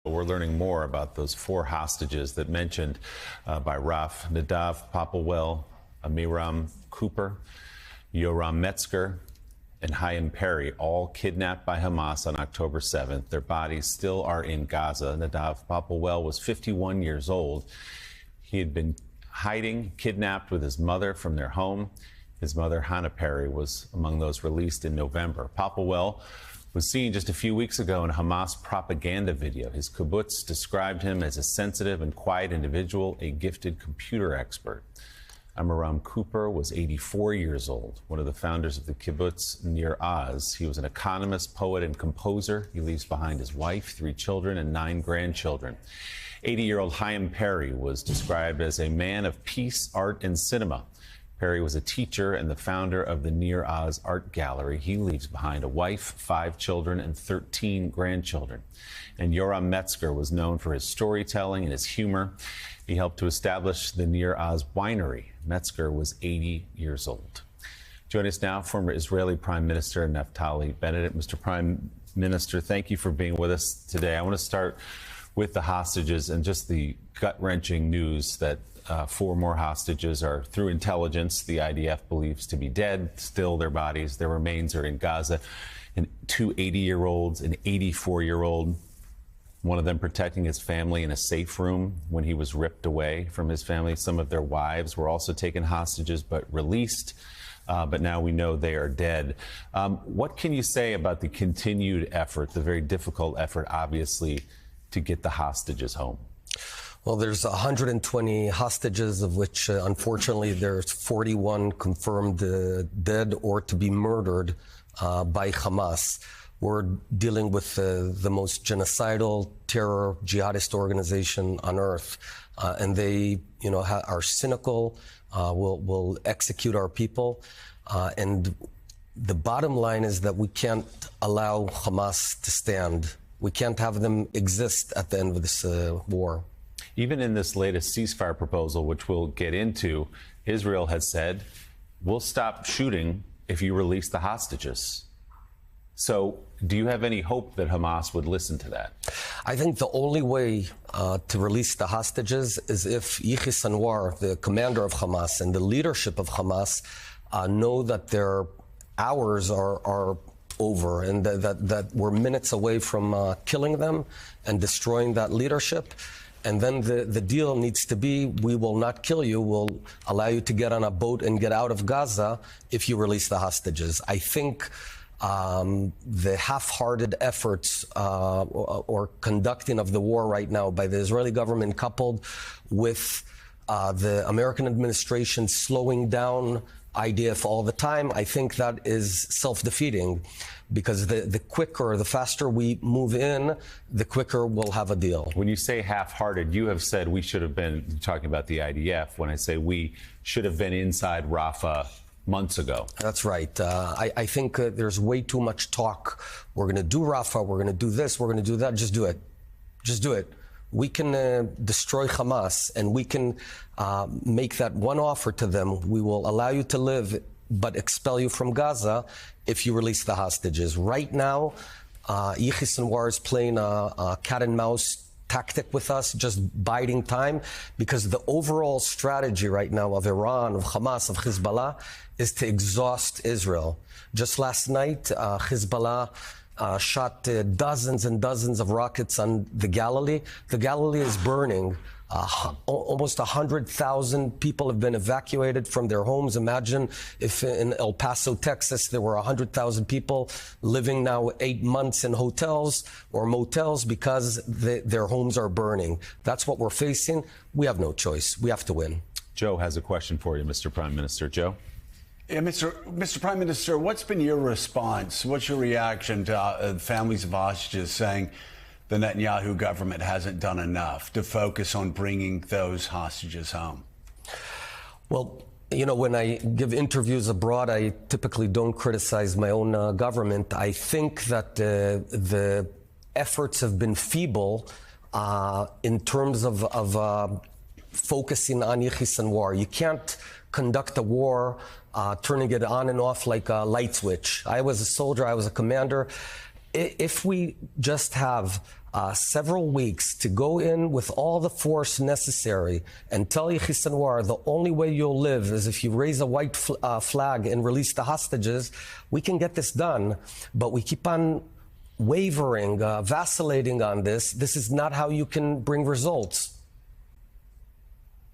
We're learning more about those 4 hostages that mentioned by Raf, Nadav Popplewell, Amiram Cooper, Yoram Metzger, and Chaim Perry, all kidnapped by Hamas on October 7th. Their bodies still are in Gaza. Nadav Popplewell was 51 years old. He had been hiding, kidnapped with his mother from their home. His mother, Hannah Perry, was among those released in November. Popplewell was seen just a few weeks ago in a Hamas propaganda video. His kibbutz described him as a sensitive and quiet individual, a gifted computer expert. Amiram Cooper was 84 years old, one of the founders of the kibbutz Nir Oz. He was an economist, poet, and composer. He leaves behind his wife, 3 children, and 9 grandchildren. 80-year-old Chaim Perry was described as a man of peace, art, and cinema. Perry was a teacher and the founder of the Nir Oz Art Gallery. He leaves behind a wife, 5 children, and 13 grandchildren. And Yoram Metzger was known for his storytelling and his humor. He helped to establish the Nir Oz Winery. Metzger was 80 years old. Join us now, former Israeli Prime Minister Naftali Bennett. Mr. Prime Minister, thank you for being with us today. I want to start with the hostages and just the gut-wrenching news that 4 more hostages are, through intelligence, the IDF believes to be dead. Still, their bodies, their remains are in Gaza. And 2 80-year-olds, an 84-year-old, one of them protecting his family in a safe room when he was ripped away from his family. Some of their wives were also taken hostages but released. But now we know they are dead. What can you say about the continued effort, the very difficult effort, obviously, to get the hostages home? Well, there's 120 hostages, of which, unfortunately, there's 41 confirmed dead or to be murdered by Hamas. We're dealing with the most genocidal terror jihadist organization on earth, and they, are cynical, will execute our people, and the bottom line is that we can't allow Hamas to stand. We can't have them exist at the end of this war. Even in this latest ceasefire proposal, which we'll get into, Israel has said, we'll stop shooting if you release the hostages. So do you have any hope that Hamas would listen to that? I think the only way to release the hostages is if Yahya Sinwar, the commander of Hamas, and the leadership of Hamas know that their hours are over and that we're minutes away from killing them and destroying that leadership. And then the deal needs to be, we will not kill you, we'll allow you to get on a boat and get out of Gaza if you release the hostages. I think the half-hearted efforts or conducting of the war right now by the Israeli government, coupled with the American administration slowing down IDF all the time, I think that is self-defeating, because the quicker, the faster we move in, the quicker we'll have a deal. When you say half-hearted, you have said we should have been talking about the IDF. When I say we should have been inside Rafah months ago. That's right. I think there's way too much talk. We're going to do Rafah, we're going to do this, we're going to do that. Just do it. Just do it. We can destroy Hamas, and we can make that one offer to them. We will allow you to live, but expel you from Gaza if you release the hostages. Right now, Yahya Sinwar is playing a cat and mouse tactic with us, just biding time, because the overall strategy right now of Iran, of Hamas, of Hezbollah is to exhaust Israel. Just last night, Hezbollah shot dozens and dozens of rockets on the Galilee. The Galilee is burning. Almost 100,000 people have been evacuated from their homes. Imagine if in El Paso, Texas, there were 100,000 people living now 8 months in hotels or motels because their homes are burning. That's what we're facing. We have no choice. We have to win. Joe has a question for you, Mr. Prime Minister. Joe? Yeah, Mr. Prime Minister, what's been your response? What's your reaction to families of hostages saying the Netanyahu government hasn't done enough to focus on bringing those hostages home? Well, when I give interviews abroad, I typically don't criticize my own government. I think that the efforts have been feeble in terms of focusing on Yahya Sinwar. You can't conduct a war turning it on and off like a light switch. I was a soldier, I was a commander. if we just have several weeks to go in with all the force necessary and tell Yahya Sinwar the only way you'll live is if you raise a white flag and release the hostages, we can get this done. But we keep on wavering, vacillating on this. This is not how you can bring results.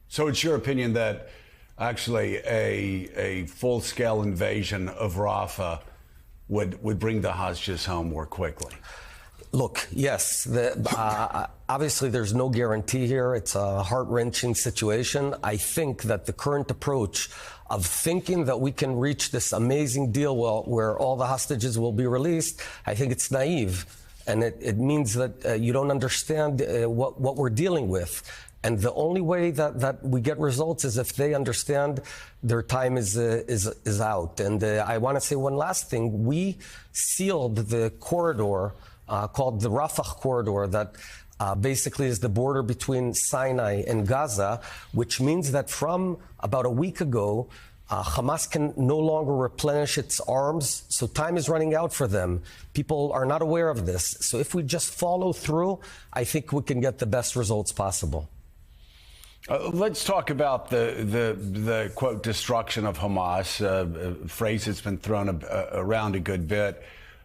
So it's your opinion that actually a full-scale invasion of Rafah would bring the hostages home more quickly? Look, yes, obviously there's no guarantee here. It's a heart-wrenching situation. I think that the current approach of thinking that we can reach this amazing deal where all the hostages will be released, I think it's naive. And it means that you don't understand what we're dealing with. And the only way that we get results is if they understand their time is out. And I want to say one last thing. We sealed the corridor called the Rafah corridor that basically is the border between Sinai and Gaza, which means that from about a week ago, Hamas can no longer replenish its arms, so time is running out for them. People are not aware of this. So if we just follow through, I think we can get the best results possible. Let's talk about the quote destruction of Hamas, a phrase that's been thrown around a good bit.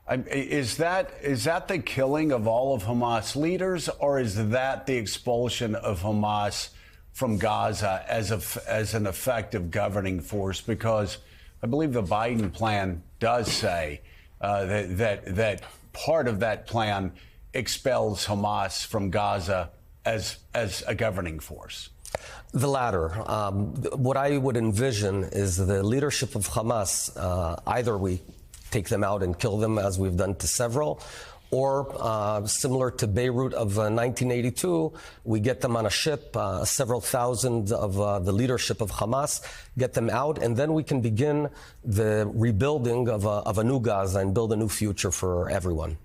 Is that the killing of all of Hamas leaders, or is that the expulsion of Hamas from Gaza as an effective governing force? Because I believe the Biden plan does say that part of that plan expels Hamas from Gaza as a governing force. The latter. What I would envision is the leadership of Hamas, either we take them out and kill them, as we've done to several, or similar to Beirut of 1982, we get them on a ship, several thousand of the leadership of Hamas, get them out, and then we can begin the rebuilding of a new Gaza and build a new future for everyone.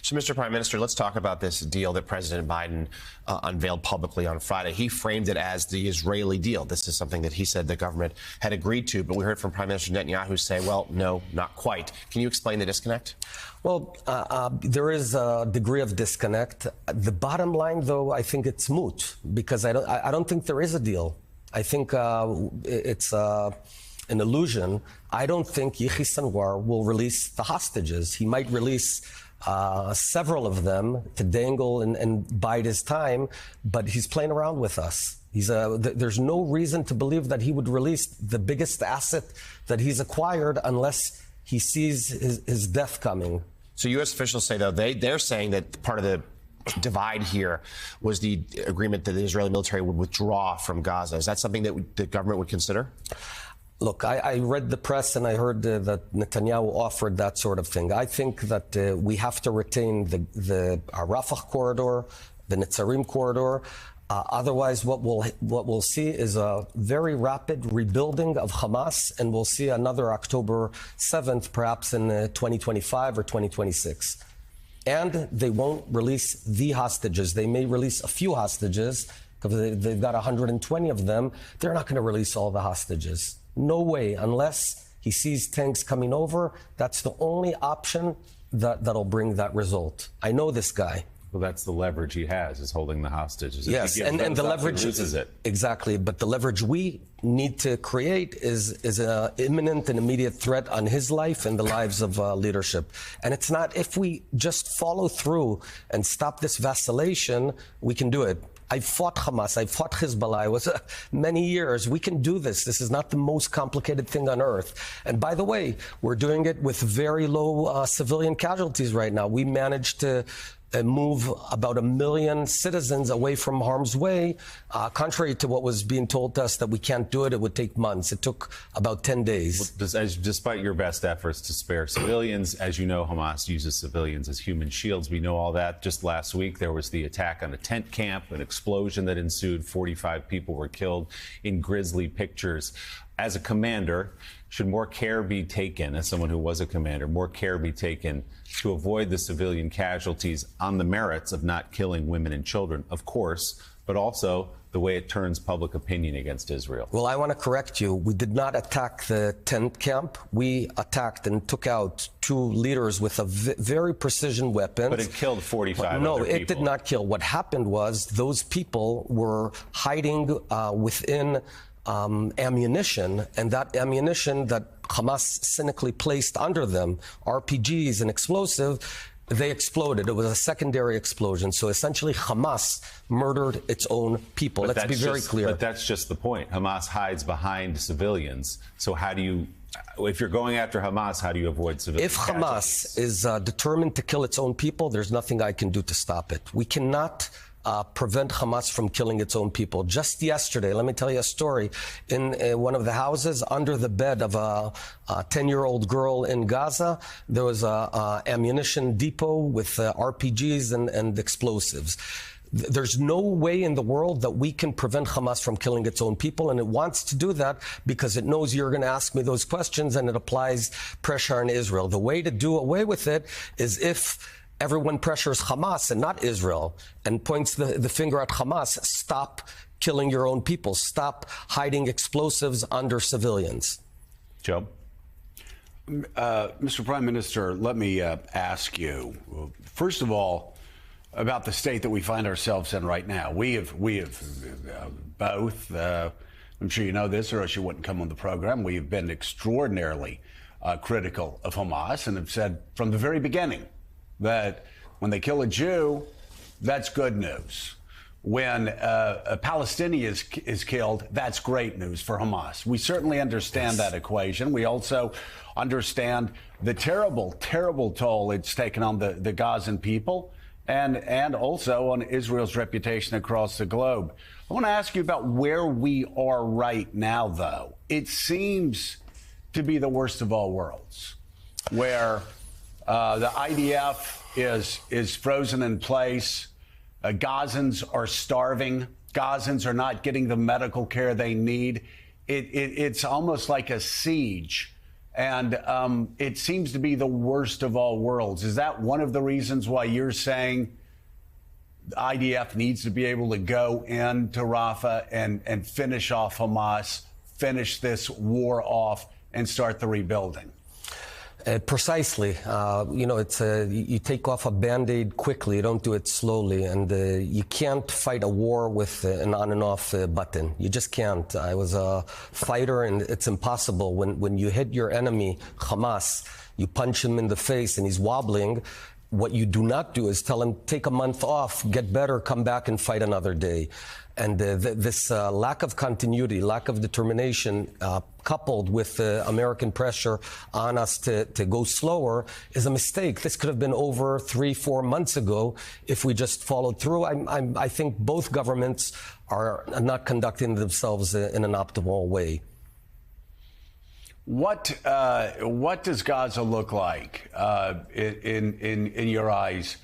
So, Mr. Prime Minister, let's talk about this deal that President Biden unveiled publicly on Friday. He framed it as the Israeli deal. This is something that he said the government had agreed to, but we heard from Prime Minister Netanyahu say, well, no, not quite. Can you explain the disconnect? Well, there is a degree of disconnect. The bottom line, though, I think it's moot, because I don't think there is a deal. I think it's an illusion. I don't think Yahya Sinwar will release the hostages. He might release several of them to dangle and bide his time, but he's playing around with us. There's no reason to believe that he would release the biggest asset that he's acquired unless he sees his death coming. So U.S. officials say, though, they're saying that part of the divide here was the agreement that the Israeli military would withdraw from Gaza. Is that something that the government would consider? Look, I read the press and I heard that Netanyahu offered that sort of thing. I think that we have to retain the Rafah corridor, the Netzarim corridor. Otherwise, what we'll see is a very rapid rebuilding of Hamas, and we'll see another October 7th, perhaps in 2025 or 2026. And they won't release the hostages. They may release a few hostages, because they've got 120 of them. They're not going to release all the hostages. No way, unless he sees tanks coming over. That's the only option that'll bring that result. I know this guy. Well, that's the leverage he has, is holding the hostages. Yes, and the leverage loses it. Exactly, but the leverage we need to create is an imminent and immediate threat on his life and the lives of leadership. And it's not, if we just follow through and stop this vacillation, we can do it. I fought Hamas, I fought Hezbollah. It was many years. We can do this. This is not the most complicated thing on earth. And by the way, we're doing it with very low civilian casualties right now. We managed to move about 1 million citizens away from harm's way, contrary to what was being told to us that we can't do it. It would take months. It took about 10 days. Despite your best efforts to spare civilians, as you know, Hamas uses civilians as human shields. We know all that. Just last week, there was the attack on a tent camp, an explosion that ensued. 45 people were killed in grisly pictures. as a commander, should more care be taken, as someone who was a commander, more care be taken to avoid the civilian casualties on the merits of not killing women and children, of course, but also the way it turns public opinion against Israel? Well, I want to correct you. We did not attack the tent camp. We attacked and took out 2 leaders with a very precision weapons. But it killed 45 No, other people. it did not kill. What happened was those people were hiding within ammunition, and that ammunition that Hamas cynically placed under them, RPGs and explosive, they exploded. It was a secondary explosion. So essentially, Hamas murdered its own people. Let's be very clear. But that's just the point. Hamas hides behind civilians. So how do you, if you're going after Hamas, how do you avoid civilian If Hamas is determined to kill its own people, there's nothing I can do to stop it. We cannot prevent Hamas from killing its own people. Just yesterday, let me tell you a story. In one of the houses, under the bed of a 10-year-old girl in Gaza, there was a ammunition depot with RPGs and explosives. There's no way in the world that we can prevent Hamas from killing its own people, and it wants to do that because it knows you're going to ask me those questions, and it applies pressure on Israel. The way to do away with it is if everyone pressures Hamas and not Israel and points the finger at Hamas. Stop killing your own people. Stop hiding explosives under civilians. Joe? Mr. Prime Minister, let me ask you, first of all, about the state that we find ourselves in right now. We have both, I'm sure you know this or else you wouldn't come on the program, we have been extraordinarily critical of Hamas and have said from the very beginning that when they kill a Jew, that's good news. When a Palestinian is killed, that's great news for Hamas. We certainly understand that equation. We also understand the terrible, terrible toll it's taken on the Gazan people and also on Israel's reputation across the globe. I want to ask you about where we are right now, though. It seems to be the worst of all worlds, where the IDF is frozen in place. Gazans are starving. Gazans are not getting the medical care they need. It's almost like a siege. And it seems to be the worst of all worlds. Is that one of the reasons why you're saying the IDF needs to be able to go into Rafah and finish off Hamas, finish this war off, and start the rebuilding? Precisely. It's you take off a Band-Aid quickly. You don't do it slowly. And you can't fight a war with an on and off button. You just can't. I was a fighter, and it's impossible. When you hit your enemy, Hamas, you punch him in the face and he's wobbling. What you do not do is tell him, take a month off, get better, come back and fight another day. And this lack of continuity, lack of determination, coupled with American pressure on us to go slower, is a mistake. This could have been over 3-4 months ago if we just followed through. I think both governments are not conducting themselves in an optimal way. What does Gaza look like in your eyes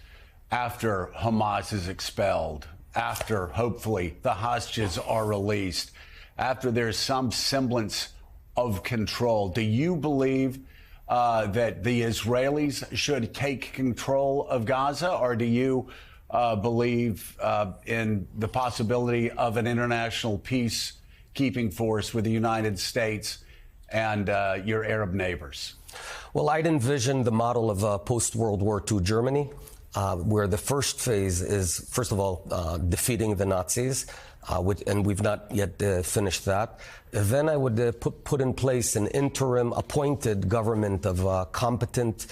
after Hamas is expelled? After, hopefully, the hostages are released, after there's some semblance of control? Do you believe that the Israelis should take control of Gaza, or do you believe in the possibility of an international peacekeeping force with the United States and your Arab neighbors? Well, I'd envision the model of post-World War II Germany, where the first phase is, first of all, defeating the Nazis, and we've not yet finished that. Then I would put in place an interim appointed government of competent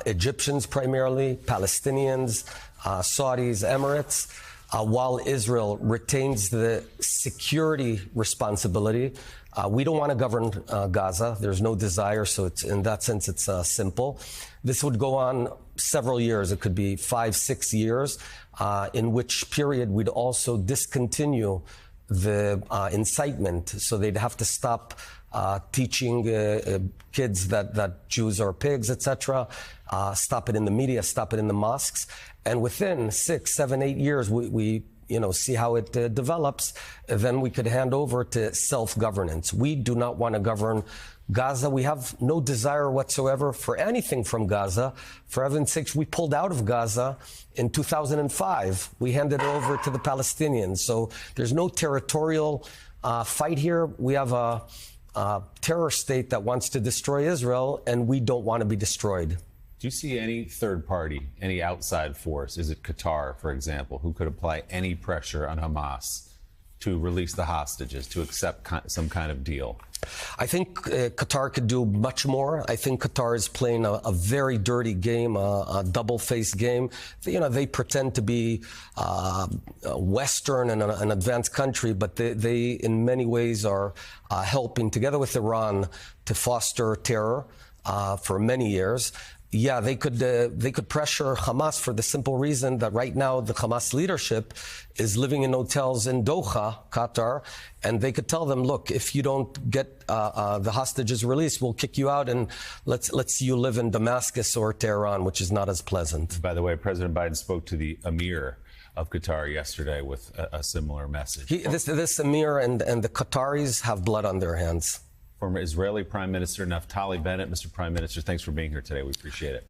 Egyptians primarily, Palestinians, Saudis, Emirates, while Israel retains the security responsibility. We don't want to govern Gaza. There's no desire, so in that sense, it's simple. This would go on several years. It could be 5-6 years, in which period we'd also discontinue the incitement. So they'd have to stop teaching kids that Jews are pigs, etc. Stop it in the media, stop it in the mosques. And within 6, 7, 8 years, we see how it develops, then we could hand over to self-governance. We do not want to govern Gaza. We have no desire whatsoever for anything from Gaza. For heaven's sakes, we pulled out of Gaza in 2005. We handed it over to the Palestinians. So there's no territorial fight here. We have a terror state that wants to destroy Israel, and we don't want to be destroyed. Do you see any third party, any outside force? Is it Qatar, for example, who could apply any pressure on Hamas to release the hostages, to accept some kind of deal? I think Qatar could do much more. I think Qatar is playing a very dirty game, a double-faced game. They pretend to be a Western and an advanced country, but they in many ways are helping, together with Iran, to foster terror for many years. Yeah, they could pressure Hamas for the simple reason that right now the Hamas leadership is living in hotels in Doha, Qatar, and they could tell them, look, if you don't get the hostages released, we'll kick you out, and let's see you live in Damascus or Tehran, which is not as pleasant. By the way, President Biden spoke to the Emir of Qatar yesterday with a similar message. This Emir and the Qataris have blood on their hands. Former Israeli Prime Minister Naftali Bennett. Mr. Prime Minister, thanks for being here today. We appreciate it.